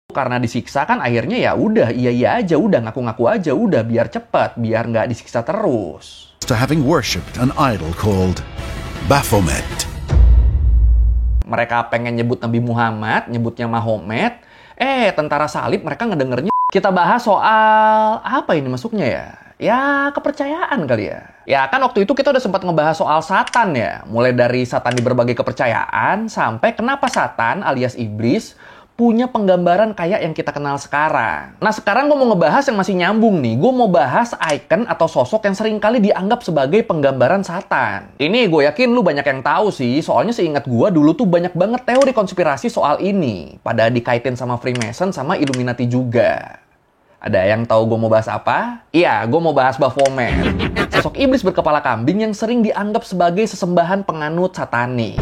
Karena disiksa kan akhirnya ya udah iya aja, udah ngaku-ngaku aja, udah biar cepat, biar nggak disiksa terus. To having worshipped an idol called Baphomet. Mereka pengen nyebut Nabi Muhammad, nyebutnya Mahomet. Tentara salib mereka ngedengernya. Kita bahas soal apa ini masuknya ya? Ya kepercayaan kali ya. Ya kan waktu itu kita udah sempat ngebahas soal Satan ya. Mulai dari Satan di berbagai kepercayaan sampai kenapa Satan alias iblis punya penggambaran kayak yang kita kenal sekarang. Nah sekarang gue mau ngebahas yang masih nyambung nih. Gue mau bahas icon atau sosok yang seringkali dianggap sebagai penggambaran Satan. Ini gue yakin lu banyak yang tahu sih. Soalnya seingat gue dulu tuh banyak banget teori konspirasi soal ini. Pada dikaitin sama Freemason sama Illuminati juga. Ada yang tahu gue mau bahas apa? Iya, gue mau bahas Baphomet. Sosok iblis berkepala kambing yang sering dianggap sebagai sesembahan penganut satani.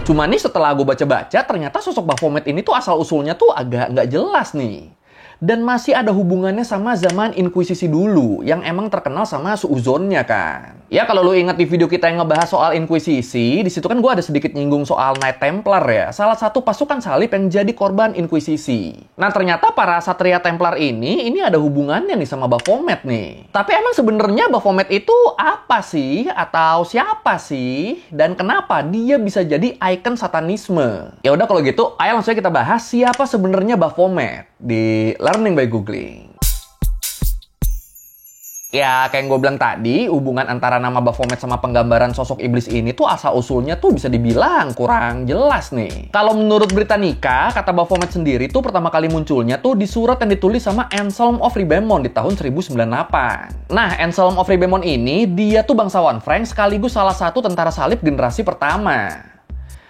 Cuma nih setelah gue baca-baca, ternyata sosok Baphomet ini tuh asal-usulnya tuh agak nggak jelas nih. Dan masih ada hubungannya sama zaman Inkuisisi dulu, yang emang terkenal sama suuzonnya kan. Ya kalau lu ingat di video kita yang ngebahas soal Inkuisisi, di situ kan gue ada sedikit nyinggung soal Knight Templar ya, salah satu pasukan salib yang jadi korban Inkuisisi. Nah ternyata para Satria Templar ini ada hubungannya nih sama Baphomet nih. Tapi emang sebenarnya Baphomet itu apa sih? Atau siapa sih? Dan kenapa dia bisa jadi ikon satanisme? Ya udah kalau gitu, ayo langsung kita bahas siapa sebenarnya Baphomet di Learning by Googling. Ya, kayak yang gue bilang tadi, hubungan antara nama Baphomet sama penggambaran sosok iblis ini tuh asal-usulnya tuh bisa dibilang kurang jelas nih. Kalau menurut Britannica, kata Baphomet sendiri tuh pertama kali munculnya tuh di surat yang ditulis sama Anselm of Ribemont di tahun 1098. Nah, Anselm of Ribemont ini, dia tuh bangsawan Frank sekaligus salah satu tentara salib generasi pertama.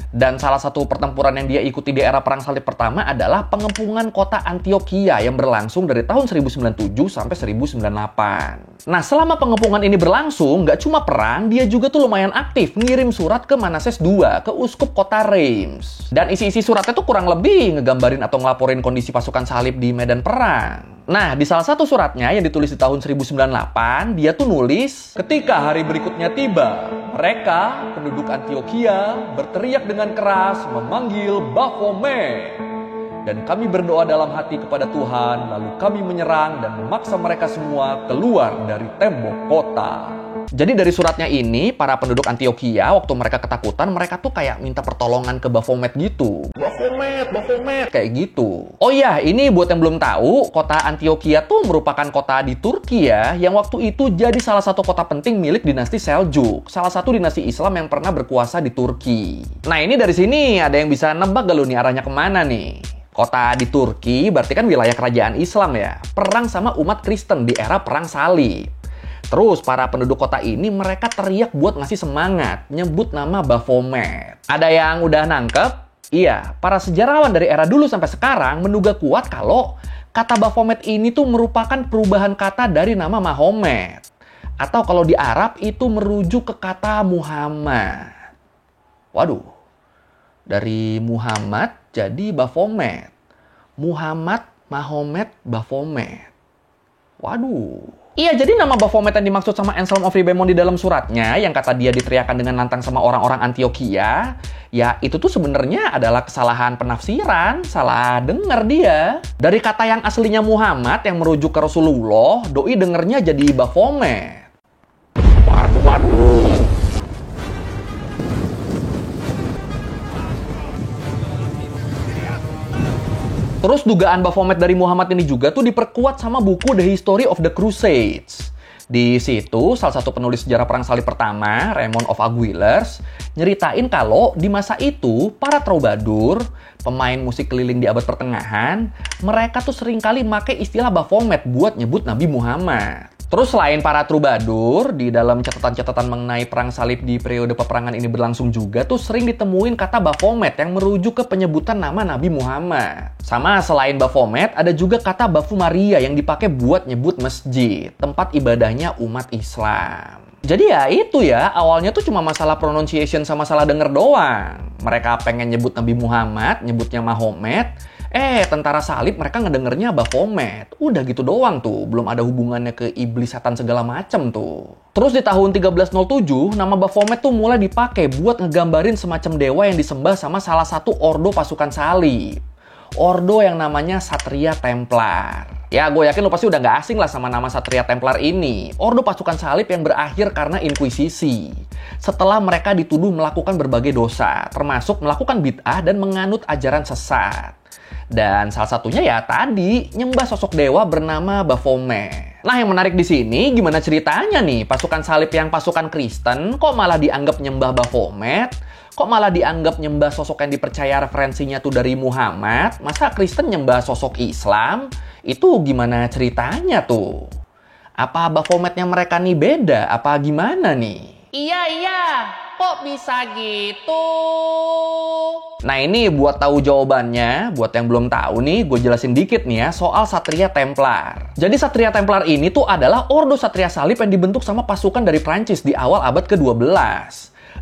Dan salah satu pertempuran yang dia ikuti di era Perang Salib pertama adalah pengepungan kota Antioquia yang berlangsung dari tahun 1097 sampai 1098. Nah, selama pengepungan ini berlangsung, nggak cuma perang, dia juga tuh lumayan aktif ngirim surat ke Manases II, ke uskup kota Reims. Dan isi-isi suratnya tuh kurang lebih ngegambarin atau ngelaporin kondisi pasukan salib di medan perang. Nah, di salah satu suratnya yang ditulis di tahun 1098, dia tuh nulis, ketika hari berikutnya tiba, mereka, penduduk Antioquia, berteriak dengan keras memanggil Baphomet. Dan kami berdoa dalam hati kepada Tuhan, lalu kami menyerang dan memaksa mereka semua keluar dari tembok kota. Jadi dari suratnya ini, para penduduk Antioquia, waktu mereka ketakutan, mereka tuh kayak minta pertolongan ke Baphomet gitu. Baphomet, kayak gitu. Oh iya, ini buat yang belum tahu, kota Antioquia tuh merupakan kota di Turki ya, yang waktu itu jadi salah satu kota penting milik dinasti Seljuk, salah satu dinasti Islam yang pernah berkuasa di Turki. Nah ini dari sini, ada yang bisa nebak gak lu nih arahnya kemana nih? Kota di Turki berarti kan wilayah kerajaan Islam ya, perang sama umat Kristen di era Perang Salib. Terus para penduduk kota ini mereka teriak buat ngasih semangat, nyebut nama Baphomet. Ada yang udah nangkep? Iya, para sejarawan dari era dulu sampai sekarang menduga kuat kalau kata Baphomet ini tuh merupakan perubahan kata dari nama Mahomet. Atau kalau di Arab itu merujuk ke kata Muhammad. Waduh, dari Muhammad jadi Baphomet. Muhammad, Mahomet, Baphomet. Waduh. Iya, jadi nama Baphomet yang dimaksud sama Anselm of Ribemont di dalam suratnya, yang kata dia diteriakan dengan lantang sama orang-orang Antioquia, ya itu tuh sebenarnya adalah kesalahan penafsiran, salah dengar dia. Dari kata yang aslinya Muhammad yang merujuk ke Rasulullah, doi dengernya jadi Baphomet. Waduh. Terus dugaan Baphomet dari Muhammad ini juga tuh diperkuat sama buku The History of the Crusades. Di situ, salah satu penulis sejarah Perang Salib pertama, Raymond of Aguilers, nyeritain kalau di masa itu, para troubadour, pemain musik keliling di abad pertengahan, mereka tuh seringkali make istilah Baphomet buat nyebut Nabi Muhammad. Terus selain para troubadour, di dalam catatan-catatan mengenai perang salib di periode peperangan ini berlangsung juga tuh sering ditemuin kata Baphomet yang merujuk ke penyebutan nama Nabi Muhammad. Sama selain Baphomet, ada juga kata Bafu Maria yang dipakai buat nyebut masjid, tempat ibadahnya umat Islam. Jadi ya itu ya, awalnya tuh cuma masalah pronunciation sama salah denger doang. Mereka pengen nyebut Nabi Muhammad, nyebutnya Mahomet. Tentara salib mereka ngedengernya Baphomet. Udah gitu doang tuh, belum ada hubungannya ke iblis setan segala macem tuh. Terus di tahun 1307, nama Baphomet tuh mulai dipakai buat ngegambarin semacam dewa yang disembah sama salah satu ordo pasukan salib. ordo yang namanya Satria Templar. Ya, gue yakin lo pasti udah nggak asing lah sama nama Satria Templar ini. Ordo pasukan salib yang berakhir karena inkuisisi. Setelah mereka dituduh melakukan berbagai dosa, termasuk melakukan bid'ah dan menganut ajaran sesat. Dan salah satunya ya tadi, nyembah sosok dewa bernama Baphomet. Nah, yang menarik di sini, gimana ceritanya nih? Pasukan salib yang pasukan Kristen kok malah dianggap nyembah Baphomet? Kok malah dianggap nyembah sosok yang dipercaya referensinya tuh dari Muhammad? Masa Kristen nyembah sosok Islam? Itu gimana ceritanya tuh? Apa Baphometnya mereka nih beda? Apa gimana nih? Iya, kok bisa gitu? Nah, ini buat tahu jawabannya, buat yang belum tahu nih, gue jelasin dikit nih ya soal Satria Templar. Jadi Satria Templar ini tuh adalah ordo Satria Salib yang dibentuk sama pasukan dari Prancis di awal abad ke-12.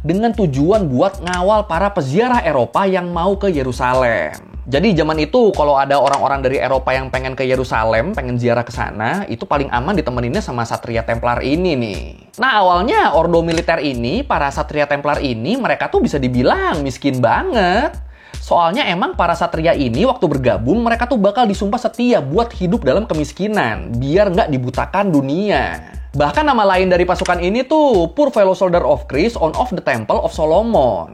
Dengan tujuan buat ngawal para peziarah Eropa yang mau ke Yerusalem. Jadi zaman itu kalau ada orang-orang dari Eropa yang pengen ke Yerusalem, pengen ziarah ke sana, itu paling aman ditemeninnya sama Satria Templar ini nih. Nah, awalnya ordo militer ini, para Satria Templar ini, mereka tuh bisa dibilang miskin banget. Soalnya emang para satria ini waktu bergabung, mereka tuh bakal disumpah setia buat hidup dalam kemiskinan, biar nggak dibutakan dunia. Bahkan nama lain dari pasukan ini tuh Poor Fellow Soldier of Christ on of the Temple of Solomon.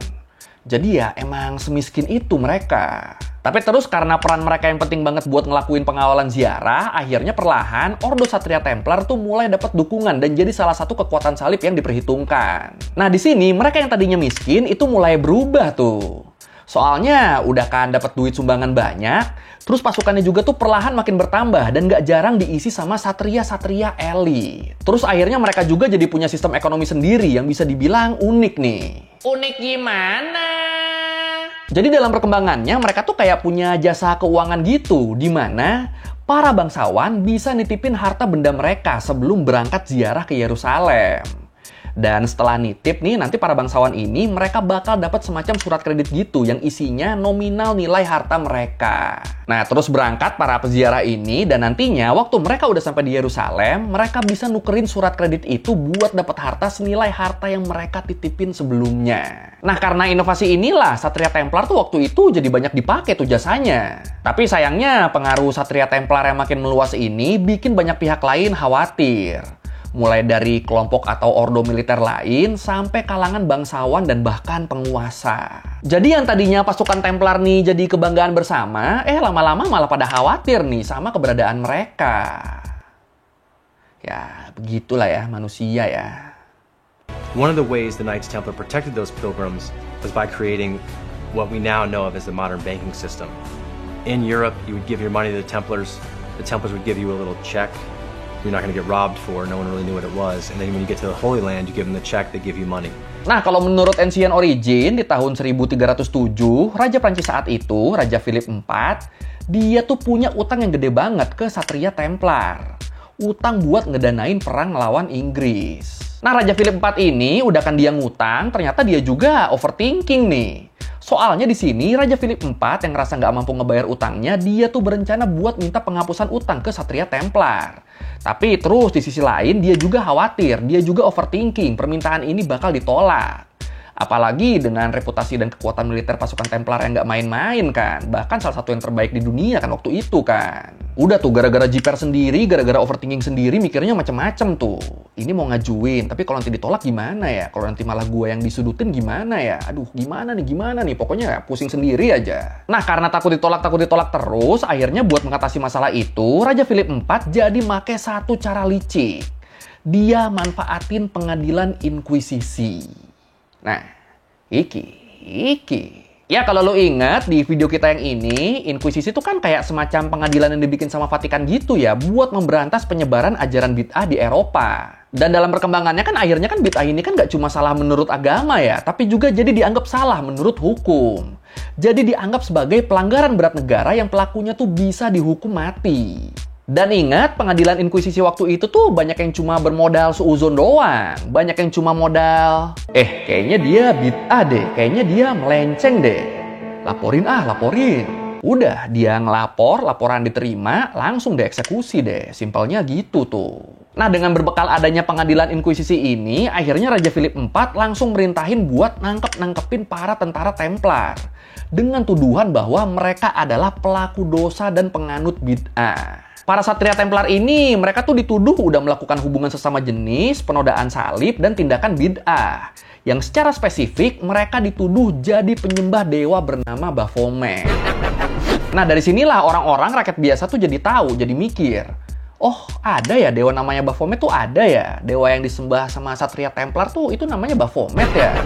Jadi ya emang semiskin itu mereka. Tapi terus karena peran mereka yang penting banget buat ngelakuin pengawalan ziarah, akhirnya perlahan Ordo Satria Templar tuh mulai dapat dukungan dan jadi salah satu kekuatan salib yang diperhitungkan. Nah, di sini mereka yang tadinya miskin itu mulai berubah tuh. Soalnya udah kan dapat duit sumbangan banyak, terus pasukannya juga tuh perlahan makin bertambah dan gak jarang diisi sama satria-satria elit. Terus akhirnya mereka juga jadi punya sistem ekonomi sendiri yang bisa dibilang unik nih. Unik gimana? Jadi dalam perkembangannya mereka tuh kayak punya jasa keuangan gitu, di mana para bangsawan bisa nitipin harta benda mereka sebelum berangkat ziarah ke Yerusalem. Dan setelah nitip nih, nanti para bangsawan ini mereka bakal dapat semacam surat kredit gitu yang isinya nominal nilai harta mereka. Nah, terus berangkat para peziarah ini dan nantinya waktu mereka udah sampai di Yerusalem, mereka bisa nukerin surat kredit itu buat dapat harta senilai harta yang mereka titipin sebelumnya. Nah, karena inovasi inilah Satria Templar tuh waktu itu jadi banyak dipakai tuh jasanya. Tapi sayangnya pengaruh Satria Templar yang makin meluas ini bikin banyak pihak lain khawatir. Mulai dari kelompok atau ordo militer lain sampai kalangan bangsawan dan bahkan penguasa. Jadi yang tadinya pasukan Templar nih jadi kebanggaan bersama, lama-lama malah pada khawatir nih sama keberadaan mereka. Ya, begitulah ya manusia ya. One of the ways the Knights Templar protected those pilgrims was by creating what we now know of as the modern banking system. In Europe, you would give your money to the Templars would give you a little check. You're not going to get robbed for, no one really knew what it was. And then when you get to the Holy Land, you give them the check, they give you money. Nah, kalau menurut Ancient Origin, di tahun 1307, Raja Prancis saat itu, Raja Philip IV, dia tuh punya utang yang gede banget ke Satria Templar. Utang buat ngedanain perang melawan Inggris. Nah, Raja Philip IV ini, udah kan dia ngutang, ternyata dia juga overthinking nih. Soalnya di sini Raja Philip IV yang ngerasa nggak mampu ngebayar utangnya, dia tuh berencana buat minta penghapusan utang ke Satria Templar. Tapi terus di sisi lain dia juga khawatir, dia juga overthinking permintaan ini bakal ditolak. Apalagi dengan reputasi dan kekuatan militer pasukan Templar yang nggak main-main kan. Bahkan salah satu yang terbaik di dunia kan waktu itu kan. Udah tuh gara-gara jiper sendiri, gara-gara overthinking sendiri mikirnya macem-macem tuh. Ini mau ngajuin, tapi kalau nanti ditolak gimana ya? Kalau nanti malah gue yang disudutin gimana ya? Aduh gimana nih? Pokoknya pusing sendiri aja. Nah karena takut ditolak terus, akhirnya buat mengatasi masalah itu, Raja Philip IV jadi make satu cara licik. Dia manfaatin pengadilan inkuisisi. Nah, iki. Ya kalau lo ingat di video kita yang ini, inkuisisi itu kan kayak semacam pengadilan yang dibikin sama Vatikan gitu ya, buat memberantas penyebaran ajaran bid'ah di Eropa. Dan dalam perkembangannya kan akhirnya kan bid'ah ini kan gak cuma salah menurut agama ya, tapi juga jadi dianggap salah menurut hukum. Jadi dianggap sebagai pelanggaran berat negara yang pelakunya tuh bisa dihukum mati. Dan ingat, pengadilan inkuisisi waktu itu tuh banyak yang cuma bermodal suuzon doang. Banyak yang cuma modal, kayaknya dia bid'ah deh, kayaknya dia melenceng deh. Laporin. Udah, dia ngelapor, laporan diterima, langsung dieksekusi deh. Simpelnya gitu tuh. Nah, dengan berbekal adanya pengadilan inkuisisi ini, akhirnya Raja Philip IV langsung merintahin buat nangkepin para tentara Templar dengan tuduhan bahwa mereka adalah pelaku dosa dan penganut bid'ah. Para satria Templar ini, mereka tuh dituduh udah melakukan hubungan sesama jenis, penodaan salib, dan tindakan bid'ah. Yang secara spesifik, mereka dituduh jadi penyembah dewa bernama Baphomet. Nah, dari sinilah orang-orang rakyat biasa tuh jadi tahu, jadi mikir, oh, ada ya dewa namanya Baphomet tuh ada ya. Dewa yang disembah sama satria Templar tuh itu namanya Baphomet ya.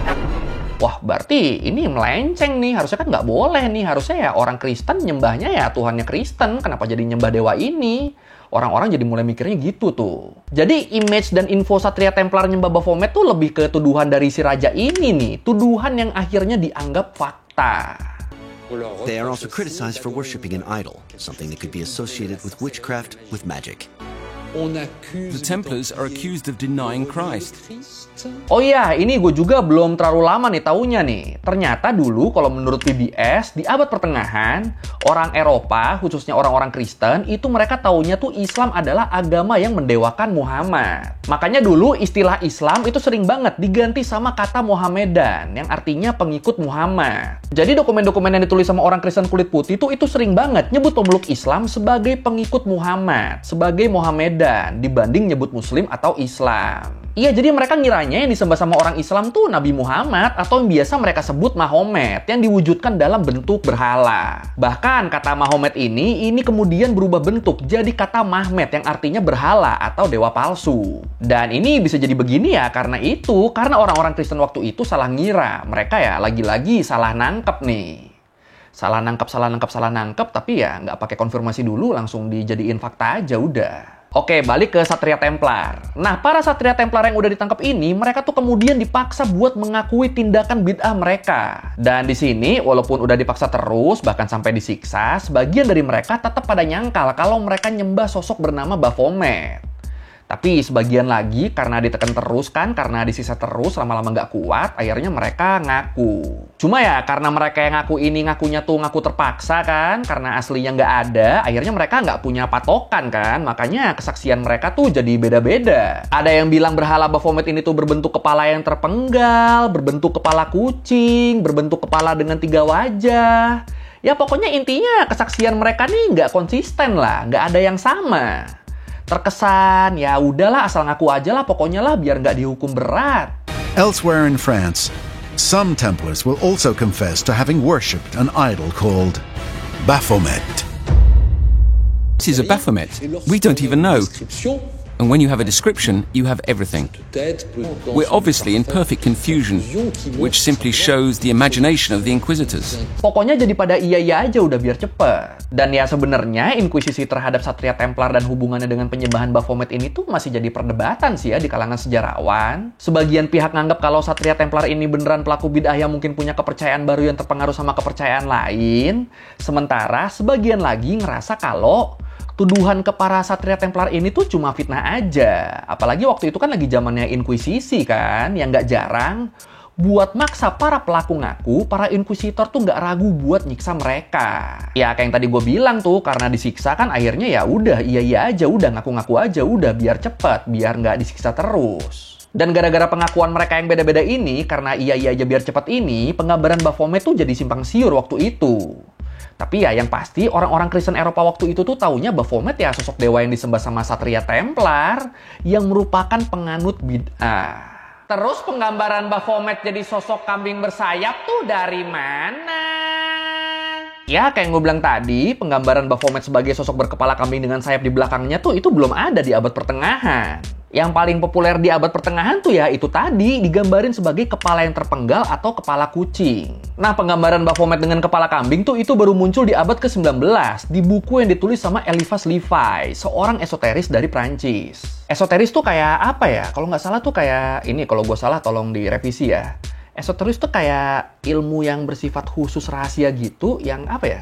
Wah, berarti ini melenceng nih. Harusnya kan nggak boleh nih. Harusnya ya orang Kristen nyembahnya ya Tuhannya Kristen. Kenapa jadi nyembah dewa ini? Orang-orang jadi mulai mikirnya gitu tuh. Jadi image dan info satria Templar nyembah Baphomet tuh lebih ke tuduhan dari si raja ini nih. Tuduhan yang akhirnya dianggap fakta. They are also criticized for worshipping an idol, something that could be associated with witchcraft, with magic. The Templars are accused of denying Christ. Oh iya, ini gue juga belum terlalu lama nih taunya nih. Ternyata dulu kalau menurut PBS, di abad pertengahan, orang Eropa, khususnya orang-orang Kristen, itu mereka taunya tuh Islam adalah agama yang mendewakan Muhammad. Makanya dulu istilah Islam itu sering banget diganti sama kata Mohamedan, yang artinya pengikut Muhammad. Jadi dokumen-dokumen yang ditulis sama orang Kristen kulit putih tuh itu sering banget nyebut pemeluk Islam sebagai pengikut Muhammad, sebagai Mohamedan, dibanding nyebut Muslim atau Islam. Iya, jadi mereka ngiranya yang disembah sama orang Islam tuh Nabi Muhammad atau yang biasa mereka sebut Mahomet yang diwujudkan dalam bentuk berhala. Bahkan kata Mahomet ini kemudian berubah bentuk jadi kata Mahmet yang artinya berhala atau dewa palsu. Dan ini bisa jadi begini ya karena orang-orang Kristen waktu itu salah ngira. Mereka ya lagi-lagi salah nangkep nih. Salah nangkep, tapi ya nggak pakai konfirmasi dulu, langsung dijadiin fakta aja udah. Oke, balik ke satria Templar. Nah, para satria Templar yang udah ditangkap ini, mereka tuh kemudian dipaksa buat mengakui tindakan bid'ah mereka. Dan di sini, walaupun udah dipaksa terus, bahkan sampai disiksa, sebagian dari mereka tetap pada nyangkal kalau mereka nyembah sosok bernama Baphomet. Tapi sebagian lagi karena ditekan terus kan, karena disiksa terus lama-lama nggak kuat, akhirnya mereka ngaku. Cuma ya karena mereka yang ngaku ini ngakunya tuh ngaku terpaksa kan, karena aslinya nggak ada, akhirnya mereka nggak punya patokan kan, makanya kesaksian mereka tuh jadi beda-beda. Ada yang bilang berhala Baphomet ini tuh berbentuk kepala yang terpenggal, berbentuk kepala kucing, berbentuk kepala dengan 3 wajah. Ya pokoknya intinya kesaksian mereka nih nggak konsisten lah, nggak ada yang sama. Terkesan, ya udahlah asal ngaku aja lah pokoknya lah biar nggak dihukum berat. Elsewhere in France, some Templars will also confess to having worshipped an idol called Baphomet. This is a Baphomet. We don't even know. And when you have a description, you have everything. We're obviously in perfect confusion, which simply shows the imagination of the Inquisitors. Pokoknya jadi pada iya-iya aja udah biar cepet. Dan ya sebenarnya inkuisisi terhadap satria Templar dan hubungannya dengan penyembahan Baphomet ini tuh masih jadi perdebatan sih ya di kalangan sejarawan. Sebagian pihak nganggap kalau satria Templar ini beneran pelaku bid'ah yang mungkin punya kepercayaan baru yang terpengaruh sama kepercayaan lain. Sementara sebagian lagi ngerasa kalau tuduhan ke para satria Templar ini tuh cuma fitnah aja. Apalagi waktu itu kan lagi zamannya inkuisisi kan, yang nggak jarang buat maksa para pelaku ngaku, para inkuisitor tuh nggak ragu buat nyiksa mereka. Ya kayak yang tadi gue bilang tuh, karena disiksa kan akhirnya ya udah iya aja, udah ngaku-ngaku aja, udah biar cepet, biar nggak disiksa terus. Dan gara-gara pengakuan mereka yang beda-beda ini, karena iya aja biar cepet ini, penggambaran Baphomet tuh jadi simpang siur waktu itu. Tapi ya yang pasti orang-orang Kristen Eropa waktu itu tuh taunya Baphomet ya sosok dewa yang disembah sama satria Templar yang merupakan penganut bid'ah. Terus penggambaran Baphomet jadi sosok kambing bersayap tuh dari mana? Ya kayak gue bilang tadi, penggambaran Baphomet sebagai sosok berkepala kambing dengan sayap di belakangnya tuh itu belum ada di abad pertengahan. Yang paling populer di abad pertengahan tuh ya itu tadi, digambarin sebagai kepala yang terpenggal atau kepala kucing. Nah, penggambaran Baphomet dengan kepala kambing tuh itu baru muncul di abad ke-19 di buku yang ditulis sama Eliphas Levi, seorang esoteris dari Prancis. Esoteris tuh kayak apa ya? Kalau nggak salah tuh kayak ini, kalau gue salah tolong direvisi ya. Esoteris tuh kayak ilmu yang bersifat khusus rahasia gitu, yang apa ya?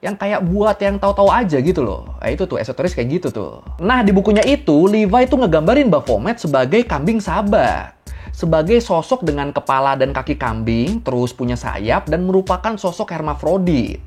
Yang kayak buat yang tahu-tahu aja gitu loh. Nah, itu tuh esoteris kayak gitu tuh. Nah, di bukunya itu Levi tuh ngegambarin Baphomet sebagai kambing sabat. Sebagai sosok dengan kepala dan kaki kambing, terus punya sayap dan merupakan sosok hermafrodit.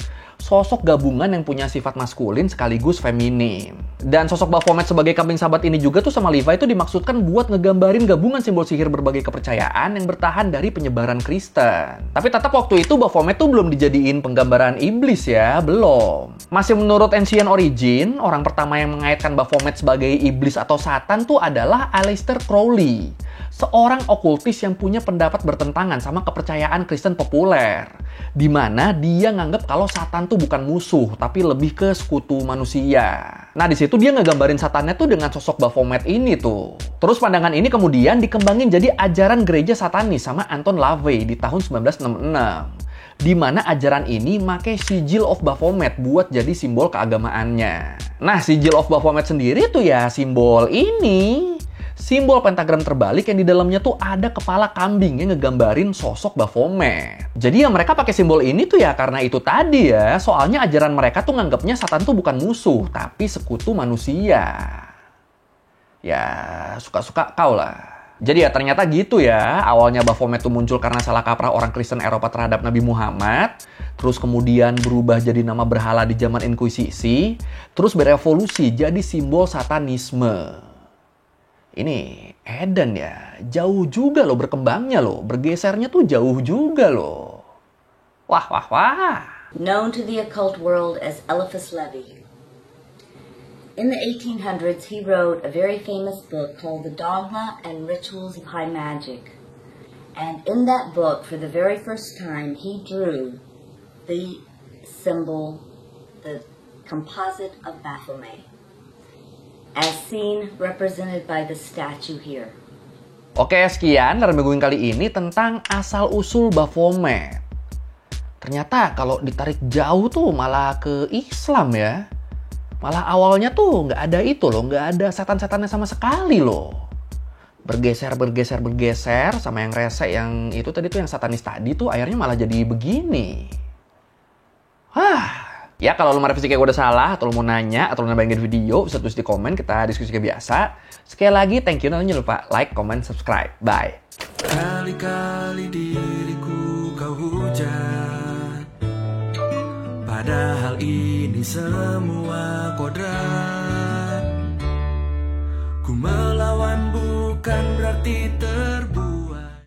sosok gabungan yang punya sifat maskulin sekaligus feminim. Dan sosok Baphomet sebagai kambing sahabat ini juga tuh sama Levi itu dimaksudkan buat ngegambarin gabungan simbol sihir berbagai kepercayaan yang bertahan dari penyebaran Kristen. Tapi tetap waktu itu Baphomet tuh belum dijadiin penggambaran iblis ya, belum. Masih menurut Ancient Origin, orang pertama yang mengaitkan Baphomet sebagai iblis atau satan tuh adalah Aleister Crowley, seorang okultis yang punya pendapat bertentangan sama kepercayaan Kristen populer, di mana dia nganggap kalau Satan tuh bukan musuh, tapi lebih ke sekutu manusia. Nah, di situ dia ngegambarin Satannya tuh dengan sosok Baphomet ini tuh. Terus pandangan ini kemudian dikembangin jadi ajaran gereja satanis sama Anton LaVey di tahun 1966. Di mana ajaran ini make Sigil of Baphomet buat jadi simbol keagamaannya. Nah, Sigil of Baphomet sendiri tuh ya simbol ini. Simbol pentagram terbalik yang di dalamnya tuh ada kepala kambing yang ngegambarin sosok Baphomet. Jadi ya mereka pakai simbol ini tuh ya karena itu tadi ya. Soalnya ajaran mereka tuh nganggapnya Satan tuh bukan musuh, tapi sekutu manusia. Ya, suka-suka kau lah. Jadi ya ternyata gitu ya. Awalnya Baphomet tuh muncul karena salah kaprah orang Kristen Eropa terhadap Nabi Muhammad. Terus kemudian berubah jadi nama berhala di zaman Inkuisisi. Terus berevolusi jadi simbol satanisme. Ini Eden ya, jauh juga loh berkembangnya loh, bergesernya tuh jauh juga loh. Wah, wah, wah. Known to the occult world as Eliphas Levi. In the 1800s, he wrote a very famous book called The Dogma and Rituals of High Magic. And in that book, for the very first time, he drew the symbol, the composite of Baphomet, as seen represented by the statue here. Oke, sekian dari minggu kali ini tentang asal-usul Baphomet. Ternyata kalau ditarik jauh tuh malah ke Islam ya. Malah awalnya tuh nggak ada itu loh, nggak ada setan-setannya sama sekali loh. Bergeser sama yang rese yang itu tadi tuh yang satanis tadi tuh akhirnya malah jadi begini. Ya kalau lu merevisi kayak gue udah salah, atau lu mau nanya, atau lu nambahin video, bisa tulis di komen, kita diskusi kayak biasa. Sekali lagi, thank you, jangan lupa like, comment, subscribe. Bye. Kali-kali diriku kau hujat, padahal ini semua kodrat.